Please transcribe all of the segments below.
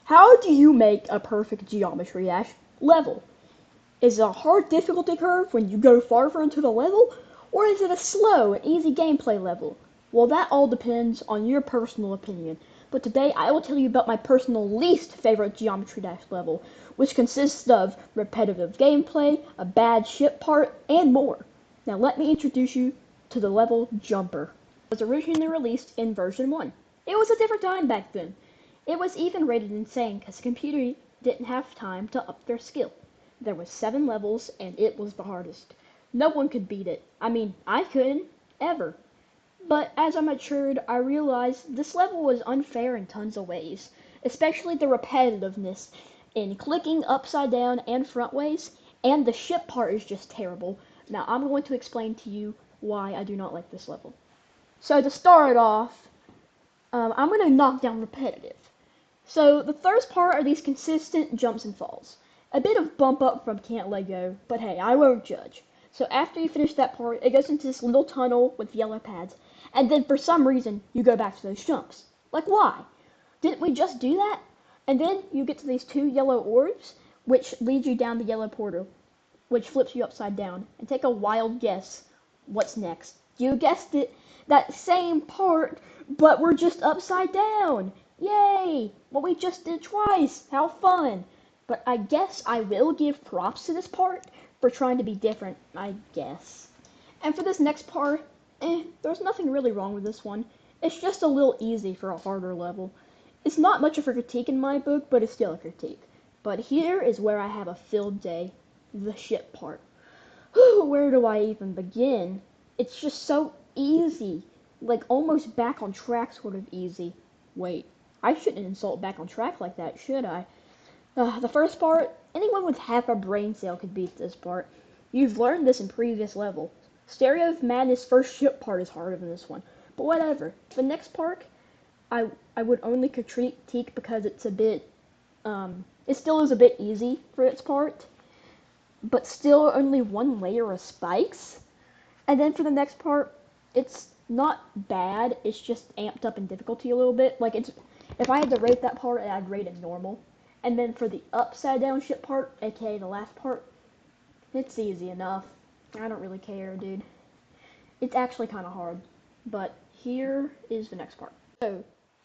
How do you make a perfect Geometry Dash level? Is it a hard difficulty curve when you go farther into the level, or is it a slow and easy gameplay level? Well, that all depends on your personal opinion, but today I will tell you about my personal least favorite Geometry Dash level, which consists of repetitive gameplay, a bad ship part, and more. Now let me introduce you to the level Jumper. It was originally released in version 1. It was a different time back then. It was even rated insane because the computer didn't have time to up their skill. There was 7 levels, and it was the hardest. No one could beat it. I mean, I couldn't, ever. But as I matured, I realized this level was unfair in tons of ways, especially the repetitiveness in clicking upside down and frontways, and the ship part is just terrible. Now, I'm going to explain to you why I do not like this level. So to start off, I'm going to knock down repetitive. So the first part are these consistent jumps and falls. A bit of bump up from Can't Let Go, but hey, I won't judge. So after you finish that part, it goes into this little tunnel with yellow pads, and then for some reason, you go back to those jumps. Like why? Didn't we just do that? And then you get to these 2 yellow orbs, which lead you down the yellow portal, which flips you upside down. And take a wild guess, what's next? You guessed it, that same part, but we're just upside down. Yay! What we just did twice. How fun! But I guess I will give props to this part for trying to be different, I guess. And for this next part, there's nothing really wrong with this one. It's just a little easy for a harder level. It's not much of a critique in my book, but it's still a critique. But here is where I have a field day, the ship part. Where do I even begin? It's just so easy, like almost back on track sort of easy. Wait, I shouldn't insult back on track like that, should I? The first part, anyone with half a brain cell could beat this part. You've learned this in previous level. Stereo of Madness' first ship part is harder than this one, but whatever. The next part, I would only critique because it's a bit, it still is a bit easy for its part, but still only 1 layer of spikes. And then for the next part, it's not bad, it's just amped up in difficulty a little bit. Like, if I had to rate that part, I'd rate it normal. And then for the upside down ship part, aka the last part, it's easy enough. I don't really care, dude. It's actually kind of hard. But here is the next part. So,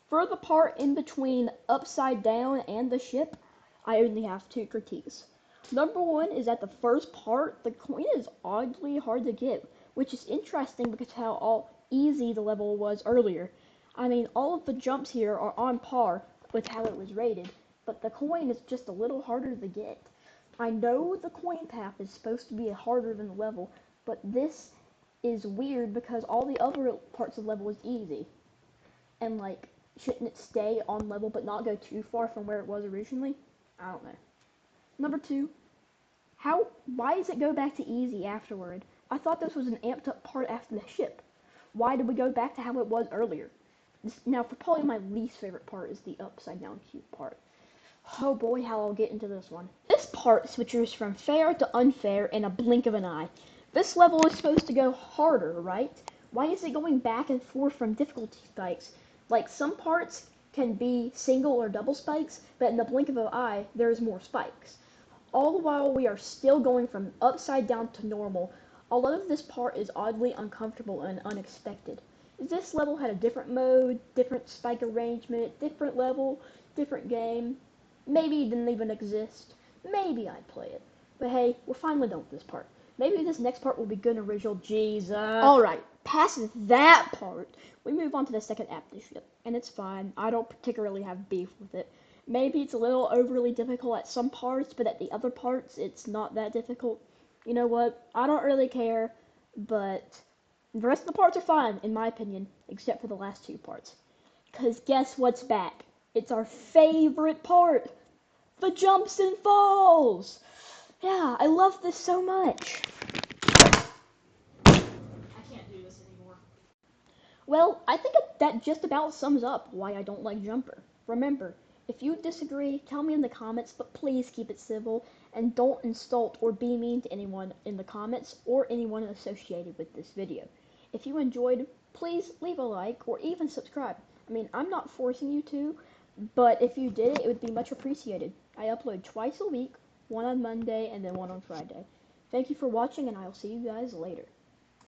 for the part in between upside down and the ship, I only have 2 critiques. Number 1 is that the first part, the coin is oddly hard to get, which is interesting because how easy the level was earlier. I mean, all of the jumps here are on par with how it was rated, but the coin is just a little harder to get. I know the coin path is supposed to be harder than the level, but this is weird because all the other parts of the level is easy. And like, shouldn't it stay on level but not go too far from where it was originally? I don't know. Number 2, why does it go back to easy afterward? I thought this was an amped up part after the ship. Why did we go back to how it was earlier? Now, for probably my least favorite part is the upside down cube part. Oh boy, how I'll get into this one. This part switches from fair to unfair in a blink of an eye. This level is supposed to go harder, right? Why is it going back and forth from difficulty spikes? Like, some parts can be single or double spikes, but in the blink of an eye, there's more spikes. All the while, we are still going from upside down to normal. A lot of this part is oddly uncomfortable and unexpected. If this level had a different mode, different spike arrangement, different level, different game, maybe it didn't even exist, maybe I'd play it. But hey, we're finally done with this part. Maybe this next part will be good and original. Jesus. Alright, past that part, we move on to the second app of the ship. And it's fine. I don't particularly have beef with it. Maybe it's a little overly difficult at some parts, but at the other parts, it's not that difficult. You know what? I don't really care, but the rest of the parts are fine, in my opinion, except for the last 2 parts. Because guess what's back? It's our favorite part. The jumps and falls. Yeah, I love this so much. I can't do this anymore. Well, I think that just about sums up why I don't like Jumper. Remember, if you disagree, tell me in the comments, but please keep it civil, and don't insult or be mean to anyone in the comments or anyone associated with this video. If you enjoyed, please leave a like or even subscribe. I mean, I'm not forcing you to, But if you did it, it would be much appreciated. I upload twice a week, one on Monday and then one on Friday. Thank you for watching, and I'll see you guys later.